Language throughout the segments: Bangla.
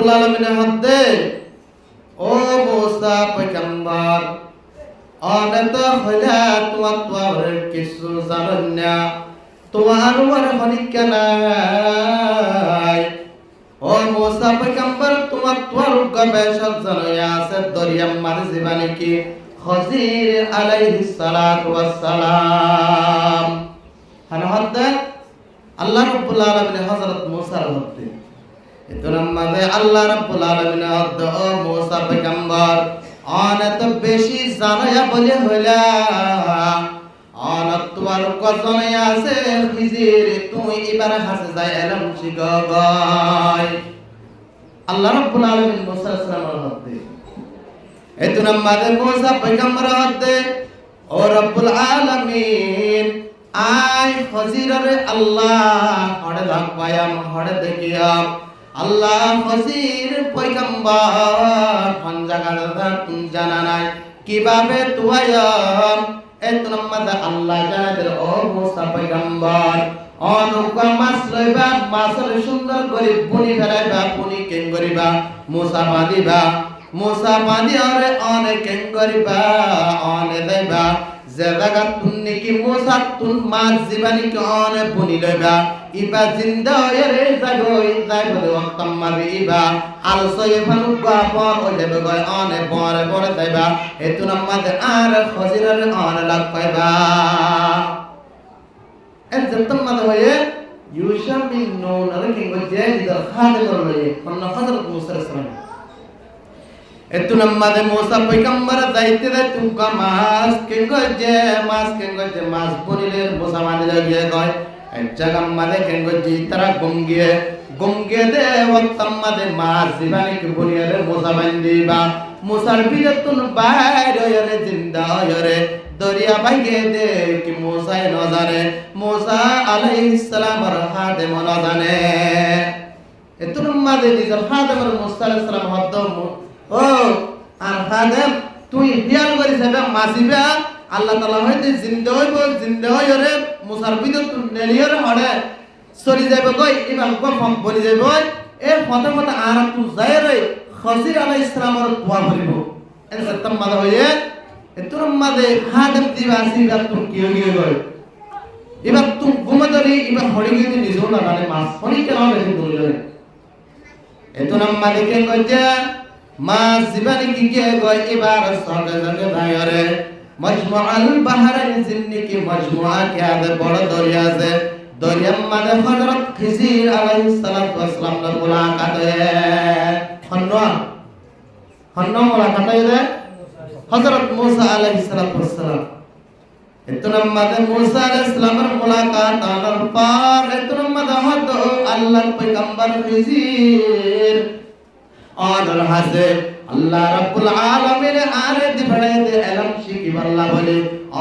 রাব্বুল আলামিন হদ্দে ও মুসা পয়গম্বর অনত হইলা তোমার কিছু জানেন না তোমার হনিকা নাই ও মুসা পয়গম্বর তোমার গবেষক জানাইয়া আছে দরিয়াম মাঝে জীবানি কি খজির আলাইহিস সালাতু ওয়াস সালাম হদ্দে আল্লাহ রাব্বুল আলামিন হযরত মুসার হদ্দে এতরাম মাঝে আল্লাহ রাব্বুল আলামিন হদ্দে ও মুসা পয়গম্বর অনেক বেশি জানাইয়া বলে হইলা অনেক তোমার কজনে আছে খিজির তুমি এবারে হাসে যাই এলম শিখগাই আল্লাহ রাব্বুল আলামিন মুসা আলাইহিস সালামের হদ্দে এতরাম মাঝে মুসা পয়গম্বর হদ্দে ও রাব্বুল আলামিন আই খজিরে আল্লাহ হড়ে লাগবায়াম হড়ে দেখিয়াম আল্লাহ খজির পয়গম্বর কোন জায়গা তুমি জানা নাই কিভাবে তুয়াম এত নম্বর আল্লাহ জানাদের ও মুসা পয়গম্বর অনুকা মাছ লইবা মাছের সুন্দর করে বুনি ফেলাইবা বুনি কেন করিবা মুসা বাঁধিবা মুসা বাঁধি আরে অনেক কেন করিবা অনে দেবা যে জায়গা তুমি কি মুসা তুন মাছ জীবানি কে অনে বুনি লইবা ইবা জিন্দা হয়ে যাইবো ওয়াক্তাম মারিবা আলসয়ে ফানুকা পর ও যাবে গয় অনে পরে পরে যাইবা এতু নামাতে আর খজিরের অনে লাগ পাইবা এত জতম্মাদ হয়ে ইউশা বিন নুন আর কি গজে দিদার খাদে করলে কোন হযরত মুসা সালাম এতু নামাতে মুসা পয়গম্বর যাইতে তুকা মাছ কে গজে মাছ বনিলে মুসা মানে লাগিয়ে গয় এক জায়গা মাঝে কেঙ্গজি তারা গমগে দে ওয়াক্তাম মাঝে মাছ জীবানি কি বনিয়ারে মুসা বান্দিবা মুসার বিরতুন বাইরে হরে জিন্দা হরে দরিয়া বাইগে দে কি মুসাই ন জানে মুসা আলাইহিস সালামের হাতে মন জানে এতুন মাঝে নিজের হাতের মুসা আলাইহিস সালাম হদ্দম ও আর হাদেম তুই হিয়াল করি যাবে মাসিবা আল্লাহ তাআলা হইতে জিন্দা হইরে মুসার বিদত নেলিয়র হড়ে সরি যাবে কই ইমান কম বলি যাবে এ ফতে আর তু যায়রে খজির আলাইহিস সালামের দোয়া করিব এন সত্তম মাদা হইয়ে এতুরম মাদে হাদম দিবাসি গা তু কি হইয়ে গয় এবার তু গুমদরি এবার হড়ি গিয়ে নিজেও না মানে মাস হনি কেন বেশি দূরে এতুরম মাদে কে গজা মাস জীবানি কি কে গয় এবার সঙ্গে সঙ্গে ভাইরে মজমুআল বাহরাইন জিন্নি কি মজমুআ কে আদে বড় দরিয়া আছে দরিয়ার মাঝে হযরত খিজির আলাইহিস সালাতু ওয়াস সালাম এর মুলাকাত হন্ন মুলাকাত হইলে হযরত মুসা আলাইহিস সালাতু ওয়াস সালাম এতনাম মাঝে মুসা আলাইহিস সালামের মুলাকাত আনার পর এতনাম মাঝে হদ আল্লাহর পয়গম্বর খিজির অনর হাসে আল্লাহ রাব্বুল আলামিন আরে দিবড়াই দে এলম শিকি আল্লাহ বলে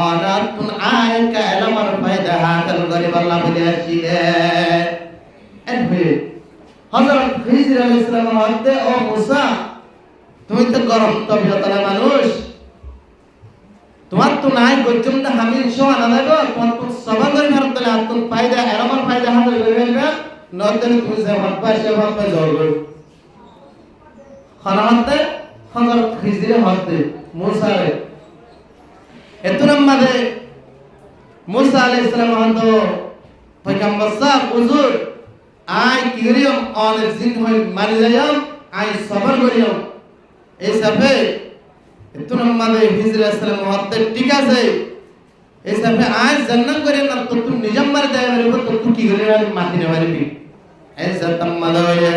অনার তুন আয় কা এলমর ফায়দা হাসিল করি আল্লাহ বলে আসি দে এনবে হযরত খিজির আলাইহিস সালাম হতে ও মুসা তুমি তো গরম তবিয়তের মানুষ তোমার তো নাই গজম দা হামিল সোয়া না দেব তোমার তো সবার করে ভারত দলে আতুন ফায়দা এলমর ফায়দা হাসিল করি না নদন তুমি যে সে ভাব জড় খানাতে হযরত খিজিরে হতে মুসারে এতনাম মাঝে মুসা আলাইহিস সালাম হতো পয়গম্বর সাহেব হুজুর আই কিরিয়ম অনেক জিন হই মারি যাইম আই সবর করিয়ম এই সাফে এতনাম মাঝে খিজির আলাইহিস সালাম হতে ঠিক আছে এই সাফে আই জান্নাত করে না তো তুমি নিজাম মারি যাই মারিব তো তুই কি করে মাটি না মারিবি এই জাতম মাদয়ে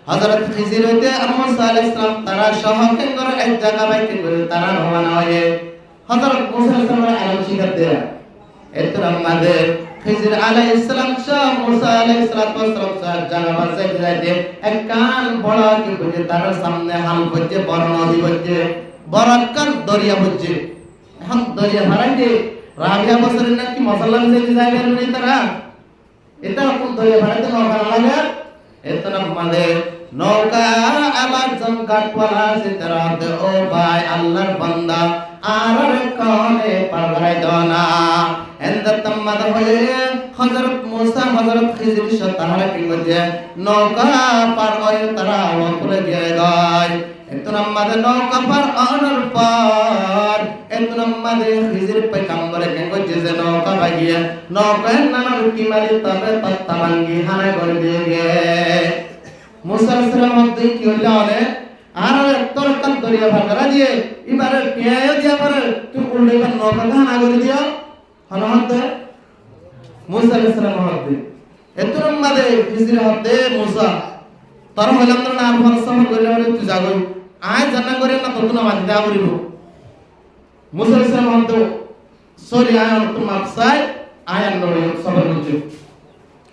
হযরত খিজির হইতে মুসা আলাইহিস সালাম তারা শহরকে করে এক জায়গা বাইতে করে তারা রওনা হয় হযরত মুসা আলাইহিস সালাম আলম শিখাত দেয়া এতরাম মাঝে খিজির আলাইহিস সালাম শাহ মুসা আলাইহিস সালাম জায়গা বাজে যাইতে এক কান বড় কি বুঝে তার সামনে হাল বজে বড় নদী বজে বড় কান দরিয়া বজে এখন দরিয়া হারাইতে রাবিয়া বছরের নাকি মশলা মিশাইতে যাইবে না তারা এটা কোন দরিয়া হারাইতে নৌকা লাগে এতরাম মাঝে নৌকা আবার জন কাটওয়ালা সে তারাতে ও ভাই আল্লাহর বান্দা আর কোনে পারগাই দনা এন্দ তম্মাদ হয়ে হযরত মুসা হযরত খিজির সাথে কি মধ্যে নৌকা পার হয় তারা ওপরে উড়ে গিয়ে গয় এত নামাদে নৌকা পার আনার পার এত নামাদে খিজির পয়গম্বরে কেঙ্গো যে নৌকা বাগিয়ে নৌকায় নানা রুকি মারি তবে তত্তা ভাঙ্গি হানা করে দিয়ে গে মুসা আলাইহিস সালাম মধ্যে কি হলো অনে আর তোর কান দরিয়া ভাগরা দিয়ে এবারে পেয়ে দিয়া পারে তুই উল্টে বা নৌকা হানা করে দিও হনমতে মুসা আলাইহিস সালাম মধ্যে এত নামাদে খিজির হতে মুসা তোর হইলাম না আর ফরসাম কইলে তুই যাগই আয় জানা করে না তোর না মাঝে দা করিব মুসা আলাইহিস সালাম তো সরি আয় তো মাপসাই আয় আন্ন সবর করছে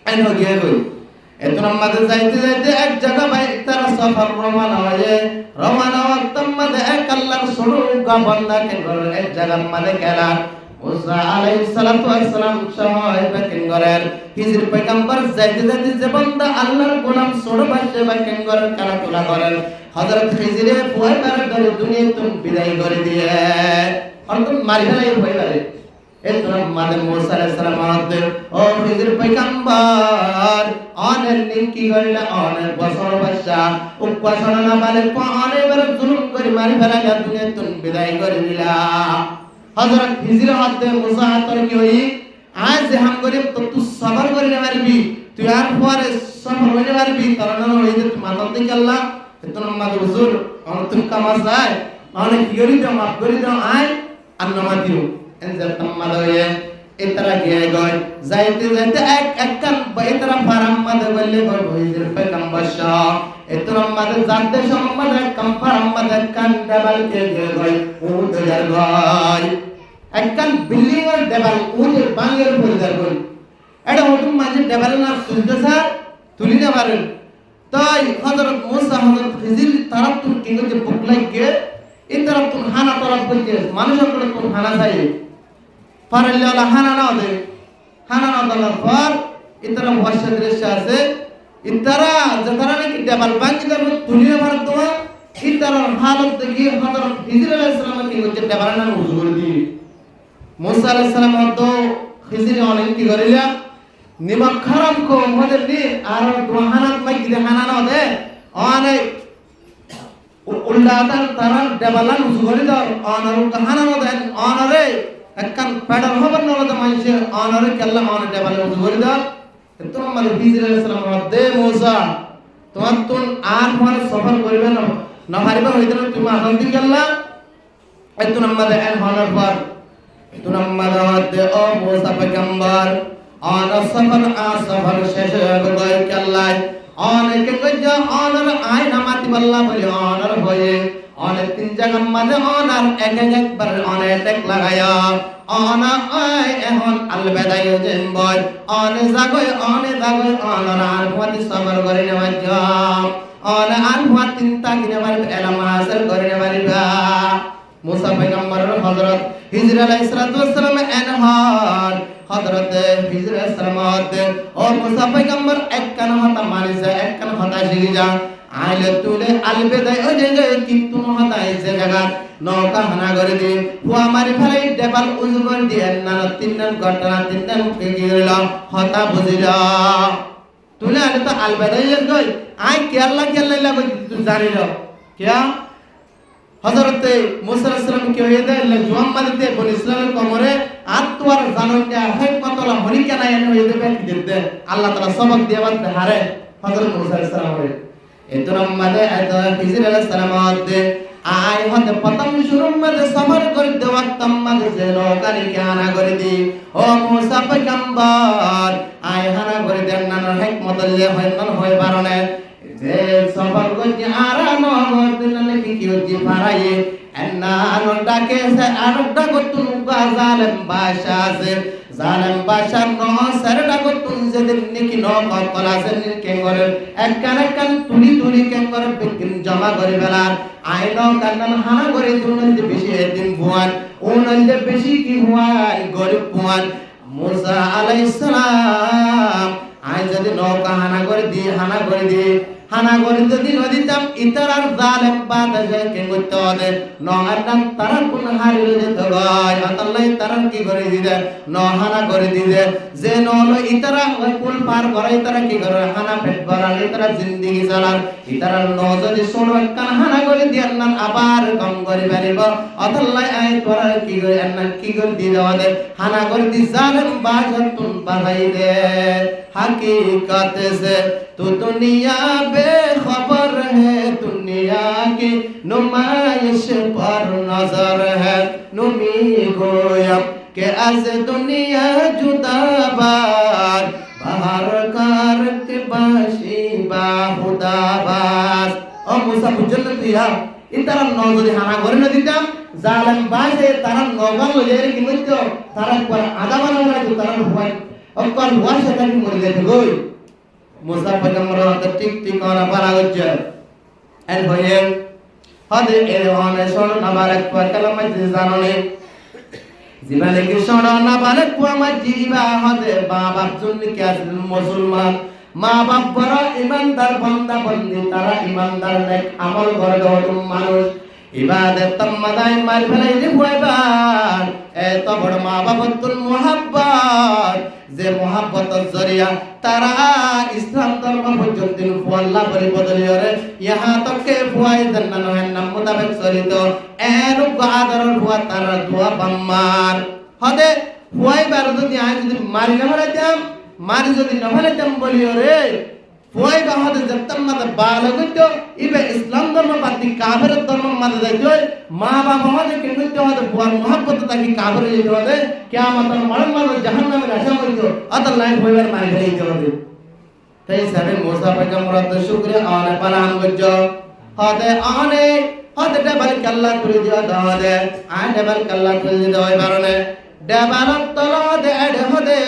আই ন গিয়ে কই এত নামাজে যাইতে যাইতে এক জায়গা ভাই তারা সফর রওনা ওয়াক্তম মাঝে এক আল্লাহর শুরু গা বান্দা কে ঘর এক জায়গার মাঝে গেলা মুসা আলাইহিস সালাতু ওয়াস সালাম সহায় বাকিন ঘরের হিজর পয়গম্বর যাইতে যাইতে যে বান্দা আল্লাহর গোলাম শুরু বাসে বাকিন ঘরের কালা তোলা করেন হযরত খিজিরে পয়বার ধরে দুনিয়া তুম বিদায় করে দিয়ে অন্তম মারি ফেলাই পয়বারে এত মানে মুসা আলাইহিস সালাম আমাদের ও খিজির পয়গম্বর অনেক নিকি গড়লে অনেক বছর বাসা উপাসনা না মানে অনেক বার জুলুম করে মারি ফেলাই দুনিয়া তুম বিদায় করে দিলা হযরত খিজির হাতে মুসা হাতর কি হই আজ হাম করিম তো তুই সবর করে নে মারবি তুই আর পরে সবর হইতে পারবি কারণ হইতে তুই মাথা থেকে আল্লাহ এত নামাজ হুজুর আমার তুমি কামাজ যায় মানে কি করি দাও মাফ করে দাও আয় আর নামাজ দিও এনজার তাম্মাদ হয়ে এতরা গিয়ে গয় যাইতে যাইতে এক কান বাইতরা ফারাম মাদে বললে গয় হইজের পয়গম্বর শাহ এত নামাজ জানতে সম্মাদ এক কাম ফারাম মাদে কান দেবাল কে গিয়ে গয় উঠ যার গয় এক কান বিল্ডিং এর দেবাল উঠে বাঙ্গের উপর যার গয় এটা ওটুম মাঝে দেবাল না তুলতে স্যার তুলি না পারেন তাই হযরত মুসা হযরত খিজির তারাফ তুন কিংগো যে বুকলাই গে এই তারাফ তুন হানা তারাফ কইতে মানুষের করে তুন হানা চাই পারলে ওলা হানা না দে হানা না দলার পর এই তারাফ ওয়াশা দৃশ্য আছে এই তারা যে তারা নাকি দেবাল বাঙ্গি দেব তুলিয়ে মার তোমা এই তারার হালত দেখি হযরত খিজির আলাইহিস সালাম কিংগো যে দেবাল না উজু করে দি মুসা আলাইহিস সালাম তো খিজির অনেক কি করিলা নিমক খারাপ কো মধ্যে নি আর দোহানাত মাইকি হানা না দে অনেক উল্লাতার তারা দেবালান উজুগরি দাও অনারু হানা না দে অনারে একখান পেডার হবার না দে মানুষে অনারে কেল্লা অন দেবালান উজুগরি দাও তোমার মানে খিজির আলাইহিস সালাম দে মুসা তোমার তুন আর মানে সফর করিবে না না পারিবে হইতে তুমি আনন্দ কেল্লা এত নাম্বারে এন হনার পর এত নাম্বারে দে ও মুসা পয়গম্বর অন সফর শেষ হয়ে গয় কেল্লাই অনেকে কইয়া অনর আয় নামাতি বল্লা বলি অনর হয়ে অনেক তিন জায়গা মাঝে অনার একবার অনেক লাগায়া অনা আয় এখন আলবেদাই জেম্বয় অনে জাগয় অনর আর ফাতি সবর করে নেওয়া যাম অনে আর ফাতি চিন্তা কিনে মারি এলামাসের করে নেওয়া মুসা পয়গম্বরের হযরত হিজর আলাইহিস সালাম এনহার হযরত হিজর আলাইহিস সালাম ও মুসা পয়গম্বর এক কান হতা মানিছে এক কান হতা শিখি যা আইলে তুলে আলবেদাই ও যে কিন্তু হতা এসে জায়গা নৌকা হানা করে দি হুয়া মারি ফেলাই দেবাল উজু করে দিয়ে না তিন ঘটনা তিন কে গিরলাম হতা বুঝিলা তুলে আলে তো আলবেদাই গই আই কেল্লা লাগো তুই জানি না क्या হযরত মুসা আলাইহিস সালাম কি হয়ে দেয় জুয়াম মারিতে বনি ইসরাইলের কমরে আত্মার জানন্যা হিকমতলা হরিকা নাই হয়ে দেবে দিতে আল্লাহ তাআলা সবক দিয়াবাদ হারে হযরত মুসা আলাইহিস সালাম এতরম মাদে আয়ত খিজির আলাইহিস সালাম দে আয় হতে প্রথম শুরুর মধ্যে সফর করে দে ওয়াক্তম মাদে যে লোকানি কানা করে দি ও মুসা পয়গম্বর আয় হানা করে দেন না হিকমতলে হয় বারণে যে সফর করতে আরাম দিন নাকি কি হচ্ছে পারায়ে এন্না আনন্দাকে সে আনন্দা করতুন জালেম বাদশা আছে জালেম বাদশা ন সরটা করতুন যেদিন নাকি ন কলা সেদিন কে করে এক কান তুলি কে করে বিকিন জমা করে বেলার আইন কান্নান হানা করে তুনন যে বেশি দিন ভুয়ান ওনন যে বেশি কি ভুয়ান গরিব ভুয়ান মুসা আলাইহিস সালাম আই যদি নৌকা হানা করে দি হানা করে যদি নদীতাম ইতারার জালেম বাদে কে করতে হবে নহানান তারা কোন হারিয়ে যেত ভাই আল্লাহ তারা কি করে দিবে নহানা করে দিবে যে নলো ইতারা ওই কুল পার করে তারা কি করে হানা পেট ভরালে তারা জিন্দেগি চালার ইতারার ন যদি শোনো কান হানা করে দিয়ান না আবার কম করে পারিব আল্লাহ আই তোরা কি করে না কি করে দি দেওয়ালে হানা করে দি জালেম বাজাতুন বাড়াই দে हकीकत से तू दुनिया बेखबर है दुनिया की नुमाइश पर नजर है नुमी गोयब के आज दुनिया जुदाबार बाहर कार के बाशी बाहुदाबास ओ मूसा बुझल दिया इतारा नजरी हाना करे न दिताम जालिम बाजे तारा नगल लेर कि मइतो तारा पर आधा बाना तो तारा हुआ অকল ওয়ার সাথে মরে যেতে গই মুসা পয়গম্বর হতে ঠিক ঠিকানা পারা হচ্ছে এর ভয়ে হদে এর অনে শোন না বারেক পর কালামা জাননে জীবনে কি শোন না বারেক পর মা জিবা হদে বাবা জন্য কি আছে মুসলমান মা বাপ বড় ইমানদার বান্দা বন্দি তারা ইমানদার নেক আমল করে দেওয়া মানুষ ইবাদত তম্মাদাই মার ফেলাই দি ভয়বার এত বড় মা বাবতুল মুহাব্বত যে মুহাব্বতের জরিয়া তারা ইসলাম ধর্ম পর্যন্ত আল্লাহ বলি বদলিয়রে ইহা তকে ফুয়াই জান্নাত নয় নাম মোতাবেক চলিত এর গাদরের ফুয়া তারা দোয়া বাম্মার হদে ফুয়াই বার যদি আই যদি মারি না মারাইতাম মারি যদি না মারাইতাম বলিয়রে ফুয়াই বাহাদে জত্তম মাদে বালগত ইবে ইসলাম ধর্ম বাতি কাফের ধর্ম মাদে যাইতো মা বাবা হদে কিন্তু হদে ফুয়ার মুহাব্বত তাকি কাফের যাইতো হদে কিয়ামতের মারণ মাদে জাহান্নামের আশা করিতো আল্লাহ ফুয়ার মারি যাইতো হদে তাই সাবে মুসা পয়গম্বর তে শুকরিয়া আনে পালাম গজ্জ হদে আনে হদে ডাবল কাল্লা করে দিও দাদে আ ডাবল কাল্লা করে দিও এবারনে ডাবল তলা দে এডে হদে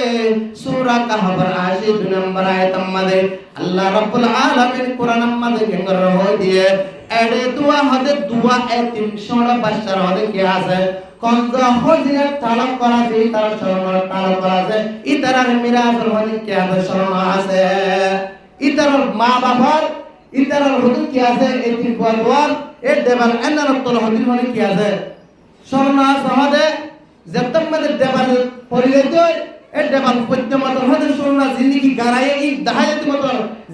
সূরা কাহফের 82 নম্বর আয়াত মাদে আল্লাহ রাব্বুল আলামিন কোরআন মাদে কেঙ্গর হই দিয়ে এডে দোয়া হদে দোয়া এ 352 হদে কি আছে কনজ হজিরে তালাব করা আছে তার শরণ তালাব করা আছে ইতারার মিরাজের হদে কি আছে শরণ আছে ইতারার মা বাবার ইতারার হদে কি আছে এই 352 এ দেবাল এনার তল হদে হদে কি আছে শরণ আছে হদে জেতম মাদে দেবাল পরিলে দই এ দেবাল পদ্যমত হদে শরণ জিন্দেগি গারায়ে ই দাহায়ত মত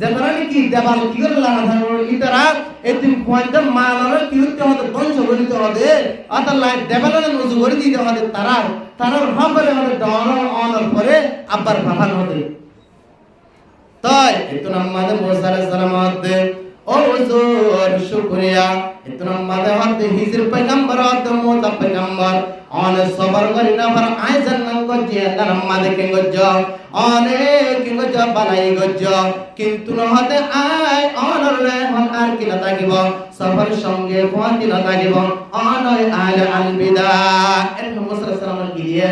জেতারানি কি দেবাল কি করে লাগা থাকো ইতারা এতিম পয়দা মালার কি হতে হদে বংশ গরিত হদে আল্লাহ দেবালের নজু করে দিতে হদে তারার ভাবরে হদে ডর অনর পরে আবার ভাবান হদে তাই এতুন আমাদের মুসা আলাইহিস সালাম হদে ও হুজুর শুকরিয়া এতুন আমাদের হদে হিজর পয়গম্বর হদে মুসা পয়গম্বর অনে সবর করি না পর আই জান্নাত গজ্জে আল্লাহ আমাদের কে গজ্জ অনেক গজ্জ বালাই গজ্জ কিন্তু নহতে আই অনর রে হন আর কি না থাকিব সফর সঙ্গে পৌঁছি না থাকিব অনয় আলে আলবিদা এর মুসা সালাম কি দিয়ে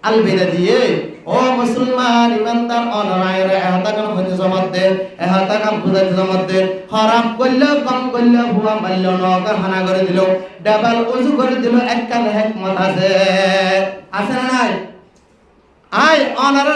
আলবিদা দিয়ে ও মুসলমান ইমানদার অনরায় রে এহতাকাম হতে জমতে এহতাকাম বুঝাতে জমতে হারাম কইলো কম কইলো হুয়া মাল্লো নগা হানা করে দিল ডাবল ওযু করে দিল একটা হিকমত আছে না নাই আই অনর